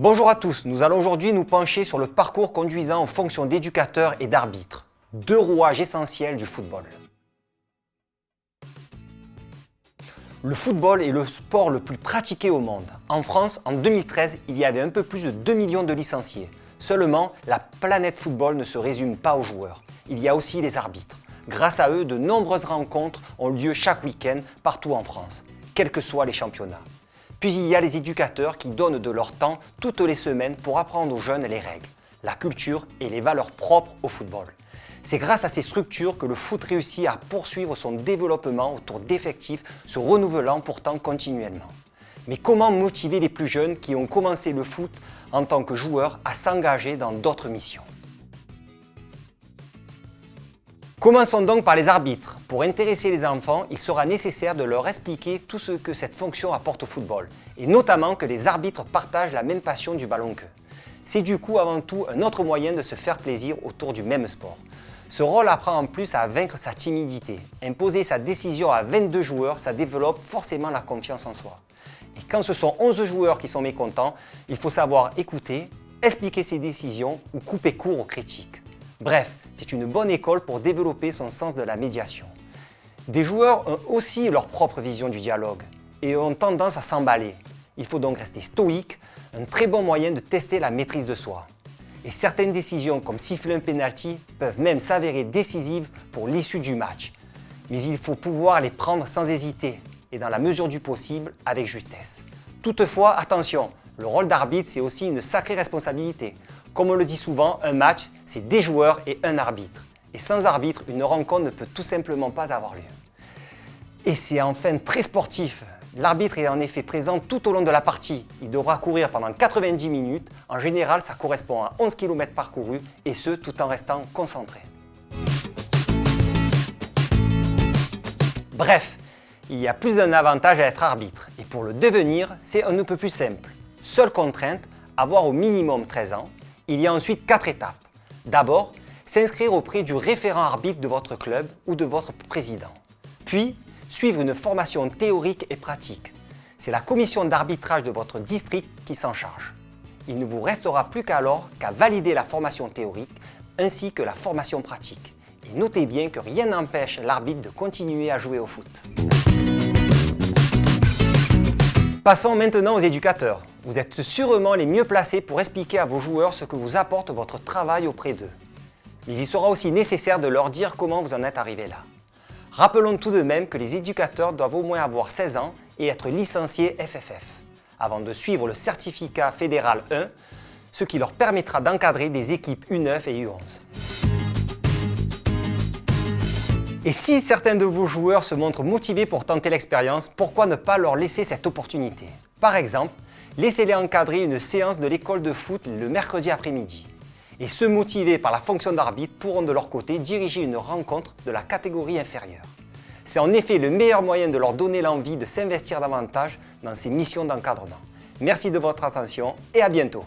Bonjour à tous, nous allons aujourd'hui nous pencher sur le parcours conduisant aux fonctions d'éducateur et d'arbitre, deux rouages essentiels du football. Le football est le sport le plus pratiqué au monde. En France, en 2013, il y avait un peu plus de 2 millions de licenciés. Seulement, la planète football ne se résume pas aux joueurs. Il y a aussi les arbitres. Grâce à eux, de nombreuses rencontres ont lieu chaque week-end partout en France, quels que soient les championnats. Puis il y a les éducateurs qui donnent de leur temps toutes les semaines pour apprendre aux jeunes les règles, la culture et les valeurs propres au football. C'est grâce à ces structures que le foot réussit à poursuivre son développement autour d'effectifs se renouvelant pourtant continuellement. Mais comment motiver les plus jeunes qui ont commencé le foot en tant que joueurs à s'engager dans d'autres missions? Commençons donc par les arbitres. Pour intéresser les enfants, il sera nécessaire de leur expliquer tout ce que cette fonction apporte au football, et notamment que les arbitres partagent la même passion du ballon qu'eux. C'est du coup avant tout un autre moyen de se faire plaisir autour du même sport. Ce rôle apprend en plus à vaincre sa timidité. Imposer sa décision à 22 joueurs, ça développe forcément la confiance en soi. Et quand ce sont 11 joueurs qui sont mécontents, il faut savoir écouter, expliquer ses décisions ou couper court aux critiques. Bref, c'est une bonne école pour développer son sens de la médiation. Des joueurs ont aussi leur propre vision du dialogue et ont tendance à s'emballer. Il faut donc rester stoïque, un très bon moyen de tester la maîtrise de soi. Et certaines décisions comme siffler un penalty peuvent même s'avérer décisives pour l'issue du match. Mais il faut pouvoir les prendre sans hésiter et dans la mesure du possible avec justesse. Toutefois, attention, le rôle d'arbitre c'est aussi une sacrée responsabilité. Comme on le dit souvent, un match, c'est des joueurs et un arbitre. Et sans arbitre, une rencontre ne peut tout simplement pas avoir lieu. Et c'est enfin très sportif. L'arbitre est en effet présent tout au long de la partie. Il devra courir pendant 90 minutes. En général, ça correspond à 11 km parcourus, et ce, tout en restant concentré. Bref, il y a plus d'un avantage à être arbitre. Et pour le devenir, c'est un ne peut plus simple. Seule contrainte, avoir au minimum 13 ans. Il y a ensuite 4 étapes. D'abord, s'inscrire auprès du référent arbitre de votre club ou de votre président. Puis, suivre une formation théorique et pratique. C'est la commission d'arbitrage de votre district qui s'en charge. Il ne vous restera plus qu'alors qu'à valider la formation théorique ainsi que la formation pratique. Et notez bien que rien n'empêche l'arbitre de continuer à jouer au foot. Passons maintenant aux éducateurs. Vous êtes sûrement les mieux placés pour expliquer à vos joueurs ce que vous apporte votre travail auprès d'eux. Mais il sera aussi nécessaire de leur dire comment vous en êtes arrivé là. Rappelons tout de même que les éducateurs doivent au moins avoir 16 ans et être licenciés FFF, avant de suivre le certificat fédéral 1, ce qui leur permettra d'encadrer des équipes U9 et U11. Et si certains de vos joueurs se montrent motivés pour tenter l'expérience, pourquoi ne pas leur laisser cette opportunité? Par exemple, laissez-les encadrer une séance de l'école de foot le mercredi après-midi. Et ceux motivés par la fonction d'arbitre pourront de leur côté diriger une rencontre de la catégorie inférieure. C'est en effet le meilleur moyen de leur donner l'envie de s'investir davantage dans ces missions d'encadrement. Merci de votre attention et à bientôt.